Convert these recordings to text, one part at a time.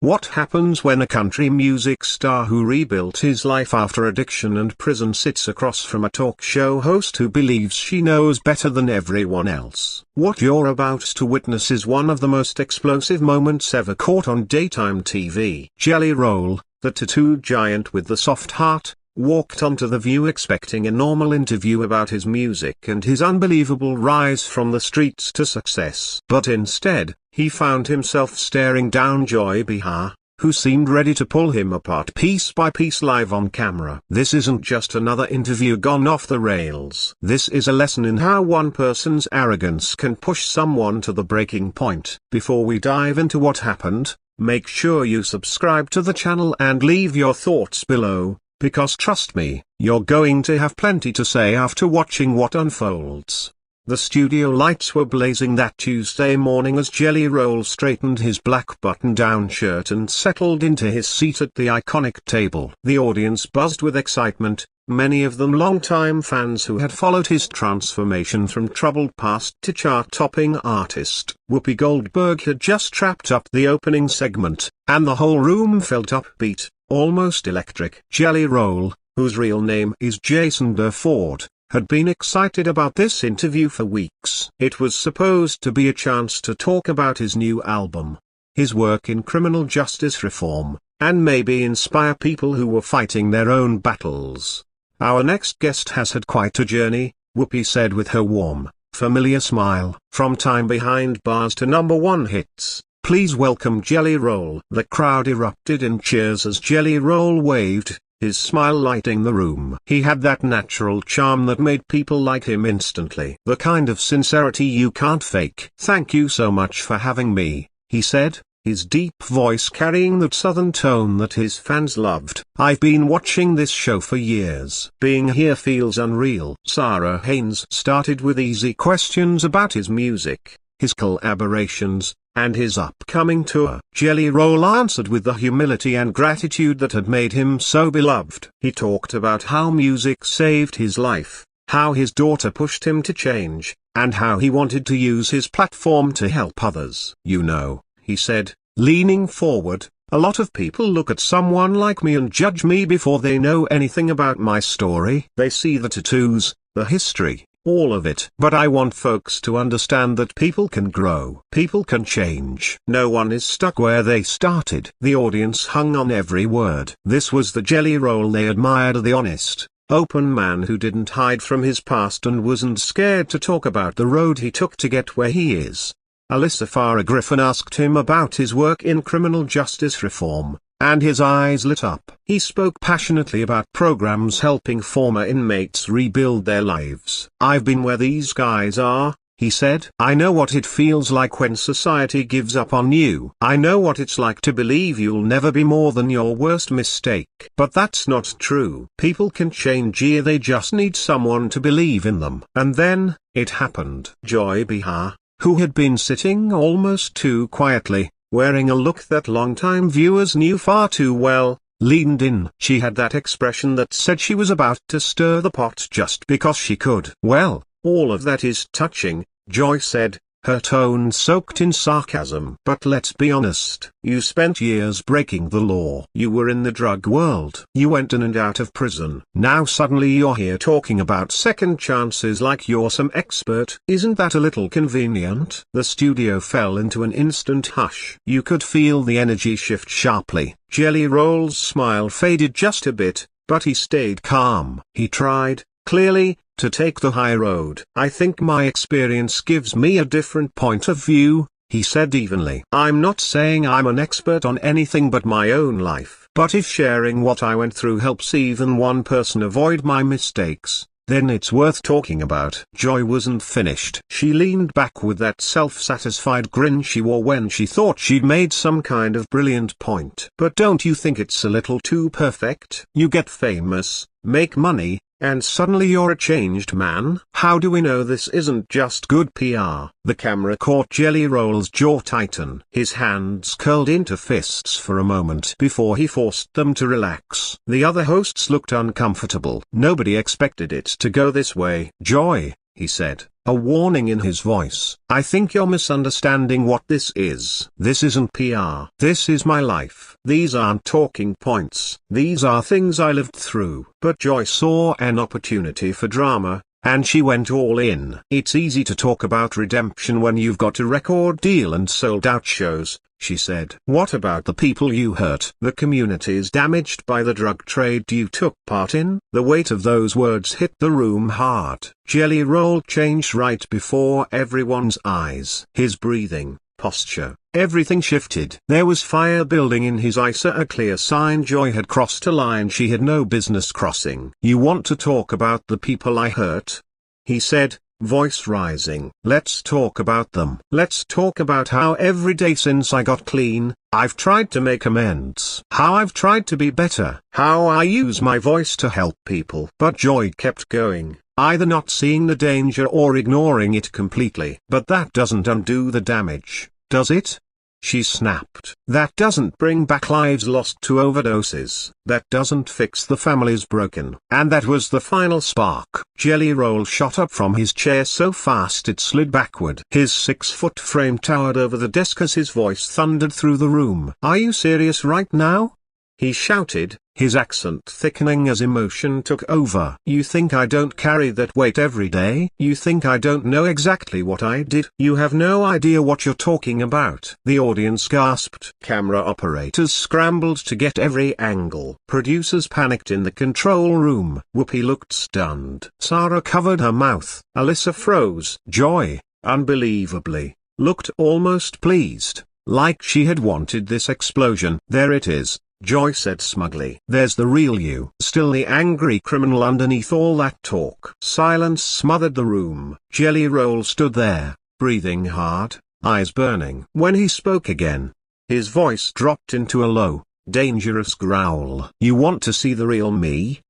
What happens when a country music star who rebuilt his life after addiction and prison sits across from a talk show host who believes she knows better than everyone else? What you're about to witness is one of the most explosive moments ever caught on daytime TV. Jelly Roll, the tattooed giant with the soft heart, walked onto The View expecting a normal interview about his music and his unbelievable rise from the streets to success. But instead, he found himself staring down Joy Behar, who seemed ready to pull him apart piece by piece live on camera. This isn't just another interview gone off the rails. This is a lesson in how one person's arrogance can push someone to the breaking point. Before we dive into what happened, make sure you subscribe to the channel and leave your thoughts below, because trust me, you're going to have plenty to say after watching what unfolds. The studio lights were blazing that Tuesday morning as Jelly Roll straightened his black button-down shirt and settled into his seat at the iconic table. The audience buzzed with excitement, many of them longtime fans who had followed his transformation from troubled past to chart-topping artist. Whoopi Goldberg had just wrapped up the opening segment, and the whole room felt upbeat, almost electric. Jelly Roll, whose real name is Jason Durford, had been excited about this interview for weeks. It was supposed to be a chance to talk about his new album, his work in criminal justice reform, and maybe inspire people who were fighting their own battles. Our next guest has had quite a journey, Whoopi said with her warm, familiar smile. From time behind bars to #1 hits, please welcome Jelly Roll. The crowd erupted in cheers as Jelly Roll waved, his smile lighting the room. He had that natural charm that made people like him instantly. The kind of sincerity you can't fake. Thank you so much for having me, he said, his deep voice carrying that southern tone that his fans loved. I've been watching this show for years. Being here feels unreal. Sarah Haynes started with easy questions about his music, his collaborations, and his upcoming tour. Jelly Roll answered with the humility and gratitude that had made him so beloved. He talked about how music saved his life, how his daughter pushed him to change, and how he wanted to use his platform to help others. You know, he said, leaning forward, a lot of people look at someone like me and judge me before they know anything about my story. They see the tattoos, the history, all of it. But I want folks to understand that people can grow. People can change. No one is stuck where they started. The audience hung on every word. This was the Jelly Roll they admired, the honest, open man who didn't hide from his past and wasn't scared to talk about the road he took to get where he is. Alyssa Farah Griffin asked him about his work in criminal justice reform, and his eyes lit up. He spoke passionately about programs helping former inmates rebuild their lives. I've been where these guys are, he said. I know what it feels like when society gives up on you. I know what it's like to believe you'll never be more than your worst mistake. But that's not true. People can change, they just need someone to believe in them. And then, it happened. Joy Behar, who had been sitting almost too quietly, wearing a look that longtime viewers knew far too well, leaned in. She had that expression that said she was about to stir the pot just because she could. Well, all of that is touching, Joy said, her tone soaked in sarcasm. But let's be honest. You spent years breaking the law. You were in the drug world. You went in and out of prison. Now suddenly you're here talking about second chances like you're some expert. Isn't that a little convenient? The studio fell into an instant hush. You could feel the energy shift sharply. Jelly Roll's smile faded just a bit, but he stayed calm. He tried, clearly, to take the high road. I think my experience gives me a different point of view, he said evenly. I'm not saying I'm an expert on anything but my own life. But if sharing what I went through helps even one person avoid my mistakes, then it's worth talking about. Joy wasn't finished. She leaned back with that self-satisfied grin she wore when she thought she'd made some kind of brilliant point. But don't you think it's a little too perfect? You get famous, make money, and suddenly you're a changed man? How do we know this isn't just good PR? The camera caught Jelly Roll's jaw tighten. His hands curled into fists for a moment before he forced them to relax. The other hosts looked uncomfortable. Nobody expected it to go this way. Joy, he said, a warning in his voice. I think you're misunderstanding what this is. This isn't PR. This is my life. These aren't talking points. These are things I lived through. But Joy saw an opportunity for drama, and she went all in. It's easy to talk about redemption when you've got a record deal and sold out shows, she said. What about the people you hurt? The communities damaged by the drug trade you took part in? The weight of those words hit the room hard. Jelly Roll changed right before everyone's eyes. His breathing, posture, everything shifted. There was fire building in his eyes, a clear sign Joy had crossed a line she had no business crossing. You want to talk about the people I hurt? He said, voice rising. Let's talk about them. Let's talk about how every day since I got clean, I've tried to make amends. How I've tried to be better. How I use my voice to help people. But Joy kept going, either not seeing the danger or ignoring it completely. But that doesn't undo the damage, does it? She snapped. That doesn't bring back lives lost to overdoses. That doesn't fix the families broken. And that was the final spark. Jelly Roll shot up from his chair so fast it slid backward. His 6-foot frame towered over the desk as his voice thundered through the room. Are you serious right now? He shouted, his accent thickening as emotion took over. You think I don't carry that weight every day? You think I don't know exactly what I did? You have no idea what you're talking about. The audience gasped. Camera operators scrambled to get every angle. Producers panicked in the control room. Whoopi looked stunned. Sarah covered her mouth. Alyssa froze. Joy, unbelievably, looked almost pleased, like she had wanted this explosion. There it is, Joy said smugly. There's the real you. Still the angry criminal underneath all that talk. Silence smothered the room. Jelly Roll stood there, breathing hard, eyes burning. When he spoke again, his voice dropped into a low, dangerous growl. You want to see the real me?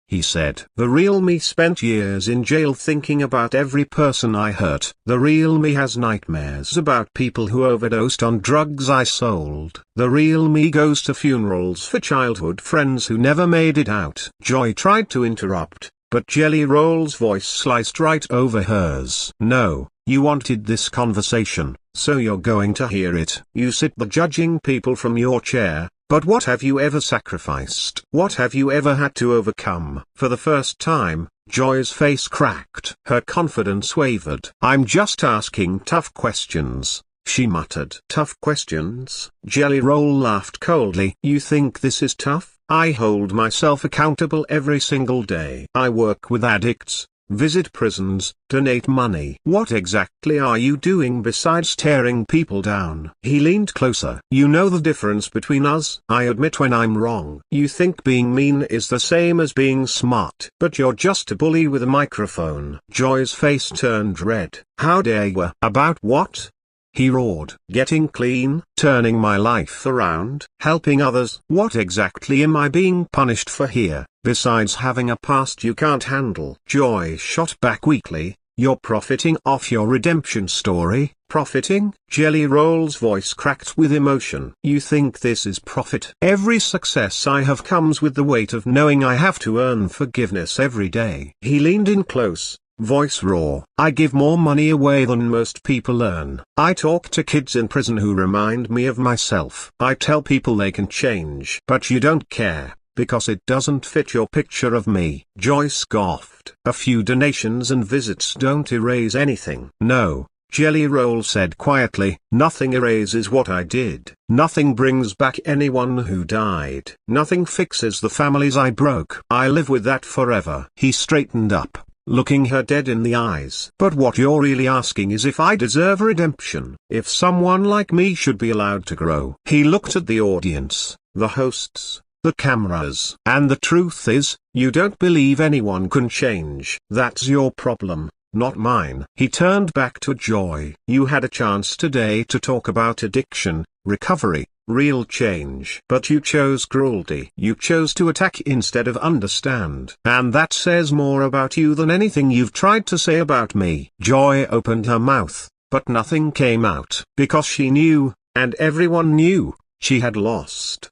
He said. The real me spent years in jail thinking about every person I hurt. The real me has nightmares about people who overdosed on drugs I sold. The real me goes to funerals for childhood friends who never made it out. Joy tried to interrupt, but Jelly Roll's voice sliced right over hers. No, you wanted this conversation, so you're going to hear it. You sit there judging people from your chair. But what have you ever sacrificed? What have you ever had to overcome? For the first time, Joy's face cracked. Her confidence wavered. I'm just asking tough questions, she muttered. Tough questions? Jelly Roll laughed coldly. You think this is tough? I hold myself accountable every single day. I work with addicts, visit prisons, donate money. What exactly are you doing besides tearing people down? He leaned closer. You know the difference between us. I admit when I'm wrong. You think being mean is the same as being smart. But you're just a bully with a microphone. Joy's face turned red. How dare you? About what? He roared. Getting clean, turning my life around, helping others. What exactly am I being punished for here, besides having a past you can't handle? Joy shot back weakly. You're profiting off your redemption story? Profiting? Jelly Roll's voice cracked with emotion. You think this is profit? Every success I have comes with the weight of knowing I have to earn forgiveness every day. He leaned in close, voice raw. I give more money away than most people earn. I talk to kids in prison who remind me of myself. I tell people they can change. But you don't care, because it doesn't fit your picture of me. Joy scoffed. A few donations and visits don't erase anything. No, Jelly Roll said quietly. Nothing erases what I did. Nothing brings back anyone who died. Nothing fixes the families I broke. I live with that forever. He straightened up, looking her dead in the eyes. But what you're really asking is if I deserve redemption, if someone like me should be allowed to grow. He looked at the audience, the hosts, the cameras. And the truth is, you don't believe anyone can change. That's your problem, not mine. He turned back to Joy. You had a chance today to talk about addiction, recovery, real change. But you chose cruelty. You chose to attack instead of understand. And that says more about you than anything you've tried to say about me. Joy opened her mouth, but nothing came out. Because she knew, and everyone knew, she had lost.